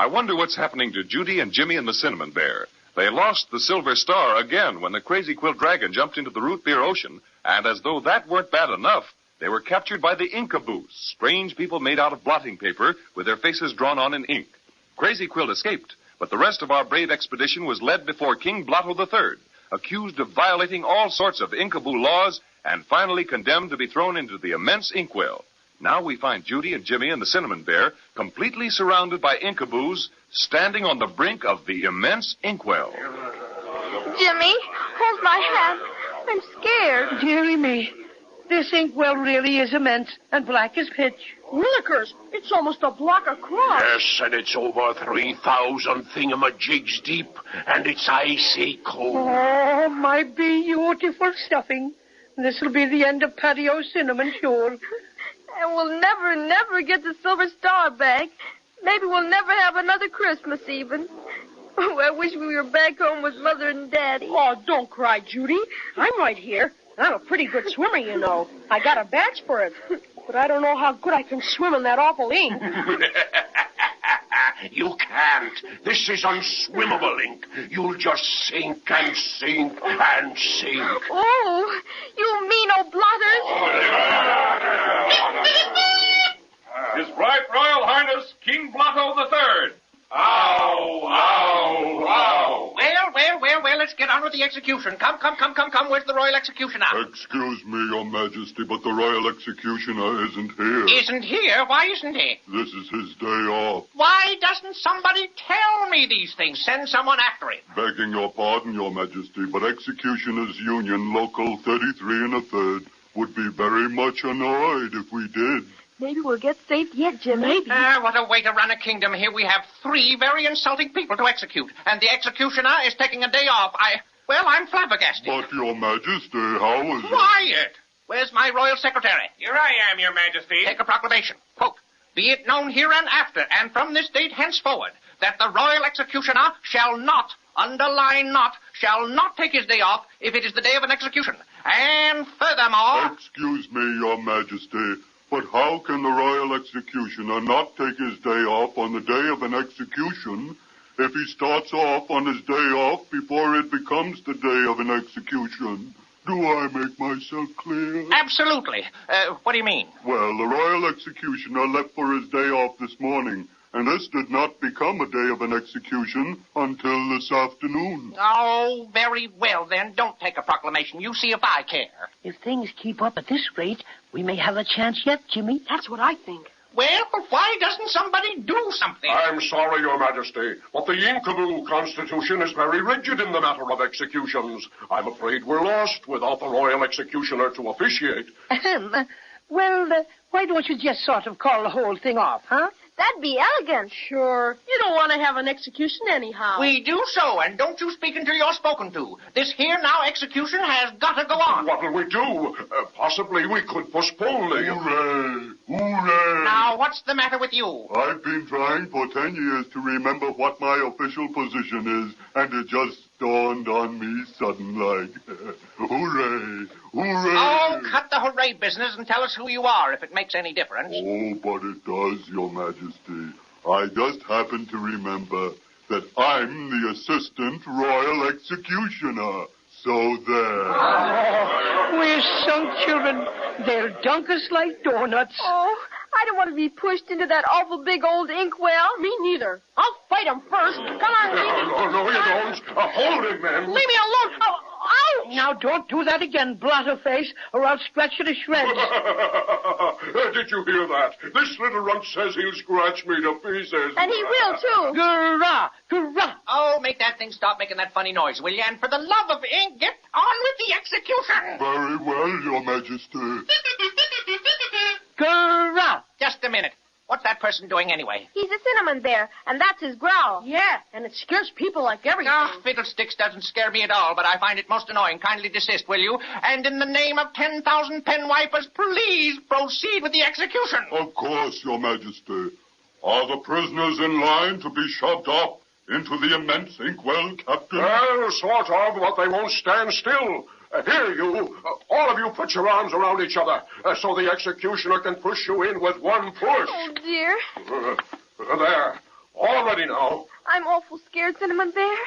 I wonder what's happening to Judy and Jimmy and the Cinnamon Bear. They lost the Silver Star again when the Crazy Quilt Dragon jumped into the root beer ocean, and as though that weren't bad enough, they were captured by the Inkaboos, strange people made out of blotting paper with their faces drawn on in ink. Crazy Quilt escaped, but the rest of our brave expedition was led before King Blotto III, accused of violating all sorts of Inkaboo laws, and finally condemned to be thrown into the immense inkwell. Now we find Judy and Jimmy and the Cinnamon Bear completely surrounded by Inkaboos, standing on the brink of the immense inkwell. Jimmy, hold my hand. I'm scared. Dearie me. This inkwell really is immense and black as pitch. Willikers, it's almost a block across. Yes, and it's over 3,000 thingamajigs deep, and it's icy cold. Oh, my beautiful stuffing. This'll be the end of Patio Cinnamon, sure. And we'll never get the Silver Star back. Maybe we'll never have another Christmas even. Oh, I wish we were back home with Mother and Daddy. Oh, don't cry, Judy. I'm right here. I'm a pretty good swimmer, you know. I got a badge for it. But I don't know how good I can swim in that awful ink. You can't. This is unswimmable ink. You'll just sink and sink and sink. Oh, you mean old blotters. His Right Royal Highness, King Blotto III. Ow, ow, ow. Well, let's get on with the execution. Come. Where's the Royal Executioner? Excuse me, Your Majesty, but the Royal Executioner isn't here. Isn't here? Why isn't he? This is his day off. Why doesn't somebody tell me these things? Send someone after him. Begging your pardon, Your Majesty, but Executioners Union Local 33 1/3 would be very much annoyed if we did. Maybe we'll get safe yet, Jimmy. Maybe. What a way to run a kingdom. Here we have 3 very insulting people to execute, and the executioner is taking a day off. I'm flabbergasted. But, Your Majesty, how is it? Quiet! Where's my royal secretary? Here I am, Your Majesty. Take a proclamation. Quote, be it known hereinafter, and from this date henceforward, that the royal executioner shall not, underline not, shall not take his day off if it is the day of an execution. And furthermore... Excuse me, Your Majesty, but how can the Royal Executioner not take his day off on the day of an execution if he starts off on his day off before it becomes the day of an execution? Do I make myself clear? Absolutely. What do you mean? Well, the Royal Executioner left for his day off this morning, and this did not become a day of an execution until this afternoon. Oh, very well, then. Don't take a proclamation. You see if I care. If things keep up at this rate, we may have a chance yet, Jimmy. That's what I think. Well, but why doesn't somebody do something? I'm sorry, Your Majesty, but the Inkaboo Constitution is very rigid in the matter of executions. I'm afraid we're lost without the Royal Executioner to officiate. Why don't you just sort of call the whole thing off, huh? That'd be elegant. Sure. You don't want to have an execution anyhow. We do so, and don't you speak until you're spoken to. This here now execution has got to go on. What'll we do? Possibly we could postpone the... Hooray! Hooray! Now, what's the matter with you? I've been trying for 10 years to remember what my official position is, and it just dawned on me sudden-like. Hooray! Hooray! Oh, cut the hooray business and tell us who you are, if it makes any difference. Oh, but it does, Your Majesty. I just happen to remember that I'm the Assistant Royal Executioner. So there. We're sunk children. They'll dunk us like donuts. Oh, I don't want to be pushed into that awful big old inkwell. Me neither. I'll fight him first. Come on, Jimmy. No, you don't. Hold him, men. Leave me alone. Oh, ouch! Now, don't do that again, Blotterface, or I'll scratch you to shreds. Did you hear that? This little runt says he'll scratch me to pieces. And he will, too. Gurrah! Gurrah! Oh, make that thing stop making that funny noise, will you? And for the love of ink, get on with the execution. Very well, Your Majesty. Gurrah! Just a minute. What's that person doing anyway? He's a cinnamon bear, and that's his growl. Yeah, and it scares people like everything. Fiddlesticks doesn't scare me at all, but I find it most annoying. Kindly desist, will you? And in the name of 10,000 pen wipers, please proceed with the execution. Of course, Your Majesty. Are the prisoners in line to be shoved off into the immense inkwell, Captain? Well, sort of, but they won't stand still. Here, you. All of you put your arms around each other so the executioner can push you in with one push. Oh, dear. There. All ready now. I'm awful scared, Cinnamon Bear.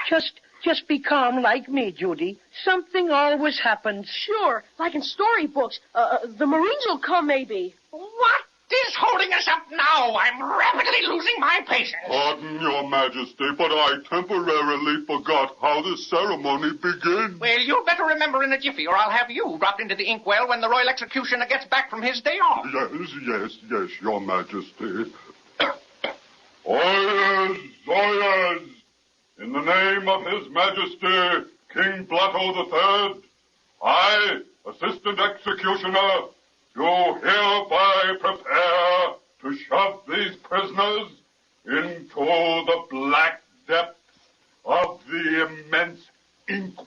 Just be calm like me, Judy. Something always happens. Sure, like in storybooks. The Marines will come, maybe. What is holding us up now? I'm rapidly losing my patience. Pardon, Your Majesty, but I temporarily forgot how the ceremony begins. Well, you'd better remember in a jiffy, or I'll have you dropped into the inkwell when the Royal Executioner gets back from his day off. Yes, Your Majesty. Oyez! In the name of His Majesty, King Blotto III, I, Assistant Executioner, do hereby prepare to shove these prisoners into the black depths of the immense inkwell.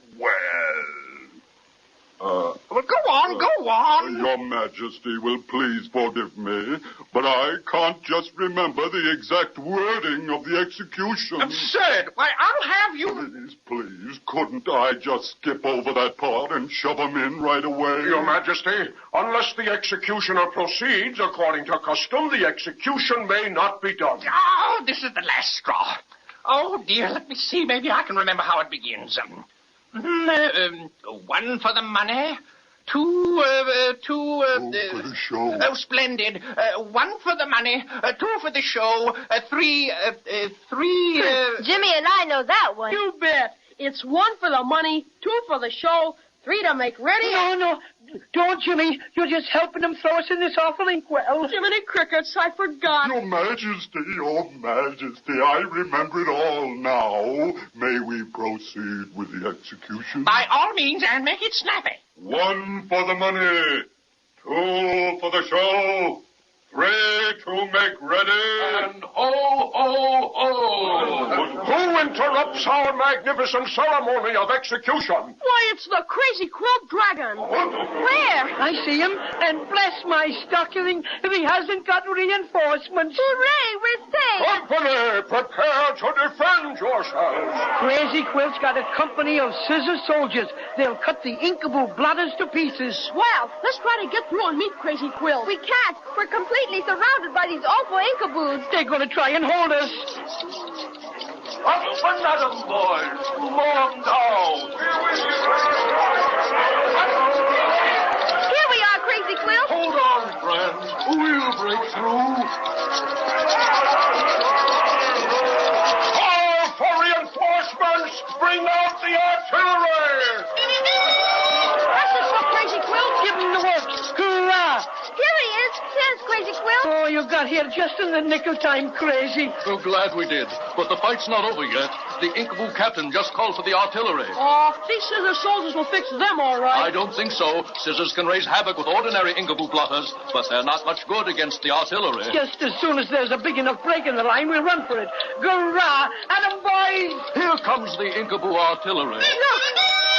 Well, go on. Your Majesty will please forgive me, but I can't just remember the exact wording of the execution. Absurd. Why, I'll have you... Please, couldn't I just skip over that part and shove them in right away? Your Majesty, unless the executioner proceeds according to custom, the execution may not be done. Oh, this is the last straw. Oh, dear, let me see. Maybe I can remember how it begins. One for the money. Two for the show. Oh, splendid. One for the money. Two for the show. Three. Jimmy and I know that one. You bet. It's one for the money, two for the show, three to make ready. No. Don't, Jimmy. You're just helping them throw us in this awful inkwell. Jiminy Crickets, I forgot. Your Majesty, I remember it all now. May we proceed with the execution? By all means, and make it snappy. One for the money, two for the show, three to make ready. And who interrupts our magnificent ceremony of execution? Why, it's the Crazy Quilt Dragon. Where? I see him, and bless my stocking if he hasn't got reinforcements. Hooray, we're safe. Company, prepare to defend yourselves. Crazy Quilt's got a company of scissor soldiers. They'll cut the Inkaboo blotters to pieces. Swell. Let's try to get through and meet Crazy Quilt. We can't. We're completely surrounded by these awful inkaboos. They're going to try and hold us. Up and at 'em, boys. Mow 'em down. Here we are, Crazy Quilt. Hold on, friends. We'll break through. Call for reinforcements. Bring out the artillery. That's it, so Crazy Quilt. Give him the works. Hurrah! Here he is. Says Crazy Quilt. Oh, you got here just in the nick of time, Crazy. So glad we did. But the fight's not over yet. The Inkaboo captain just called for the artillery. Oh, these scissor soldiers will fix them all right. I don't think so. Scissors can raise havoc with ordinary Inkaboo blotters, but they're not much good against the artillery. Just as soon as there's a big enough break in the line, we'll run for it. Hurrah! At 'em, boys! Here comes the Inkaboo artillery. Look,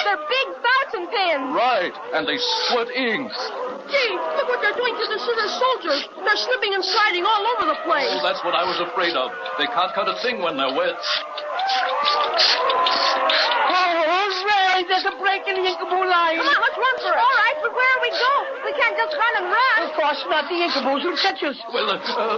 they're big fountain pens. Right, and they squirt ink. Gee, look what they're doing to the scissor soldiers. They're slipping and sliding all over the place. Oh, that's what I was afraid of. They can't cut a thing when they're wet. Oh, hooray! There's a break in the Inkaboo line. Come on, let's run for it. All right, but where do we go? We can't just run and run. Of course not. The Inkaboos will catch us. Well,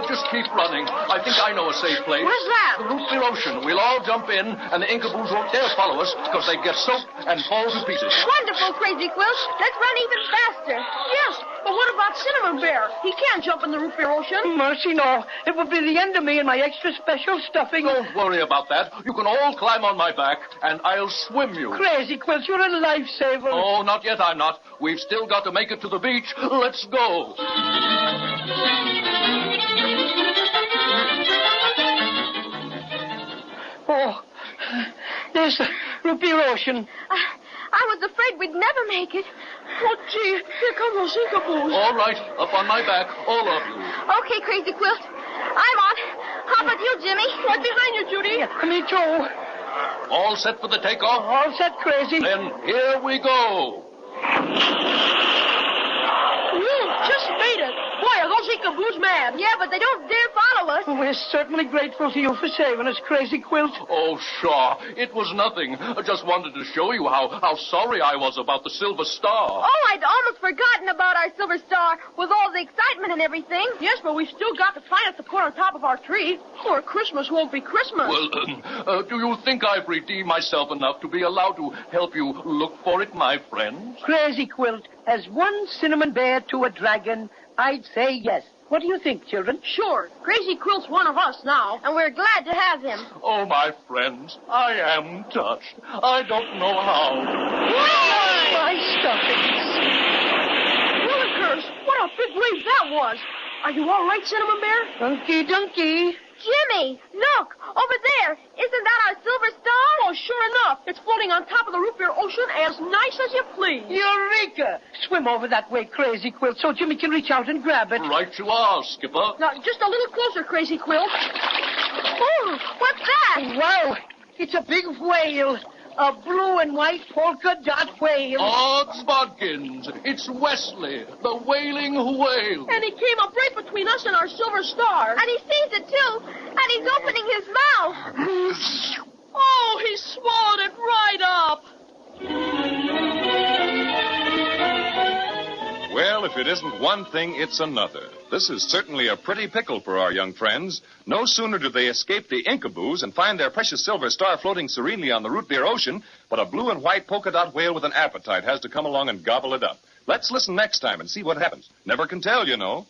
just keep running. I think I know a safe place. Where's that? The root beer ocean. We'll all jump in, and the Inkaboos won't dare follow us because they get soaked and fall to pieces. Wonderful, Crazy Quilt. Let's run even faster. Yes, but what about Cinnamon Bear? He can't jump in the root beer ocean. Mercy, no. It would be the end of me and my extra special stuffing. Don't worry about that. You can all climb on my back, and I'll swim you. Crazy Quilt, you're a lifesaver. Oh, not yet, I'm not. We've still got to make it to the beach. Let's go. Oh, there's the root beer ocean. I was afraid we'd never make it. Oh, gee, here come those Inkaboos. All right, up on my back, all of you. Okay, Crazy Quilt. I'm on. How about you, Jimmy? Right behind you, Judy. Yeah, me too. All set for the takeoff? All set, Crazy. Then here we go. Just made it. Boy, are those Inkaboos mad. Yeah, but they don't dare follow us. We're certainly grateful to you for saving us, Crazy Quilt. Oh, sure. It was nothing. I just wanted to show you how sorry I was about the Silver Star. Oh, I'd almost forgotten about our silver star with all the excitement and everything. Yes, but we still got to find it to put on top of our tree, or Christmas won't be Christmas. Well, do you think I've redeemed myself enough to be allowed to help you look for it, my friends? Crazy Quilt, as one cinnamon bear to a dragon, I'd say yes. What do you think, children? Sure. Crazy Quilt's one of us now. And we're glad to have him. Oh, my friends, I am touched. I don't know how. My stuffings. Willikers, what a big wave that was. Are you all right, Cinnamon Bear? Dunky, dunky. Jimmy, look, over there. Isn't that our silver star? Oh, sure enough. It's floating on top of the root beer ocean as nice as you please. Eureka! Swim over that way, Crazy Quilt, so Jimmy can reach out and grab it. Right you are, Skipper. Now, just a little closer, Crazy Quilt. Oh, what's that? Wow, it's a big whale. A blue and white polka dot whale. Odds bodkins, it's Wesley, the Wailing Whale. And he came up right between us and our silver star. And he sees it, too. And he's opening his mouth. Oh, he swallowed it right up. Well, if it isn't one thing, it's another. This is certainly a pretty pickle for our young friends. No sooner do they escape the Inkaboos and find their precious silver star floating serenely on the root beer ocean, but a blue and white polka dot whale with an appetite has to come along and gobble it up. Let's listen next time and see what happens. Never can tell, you know.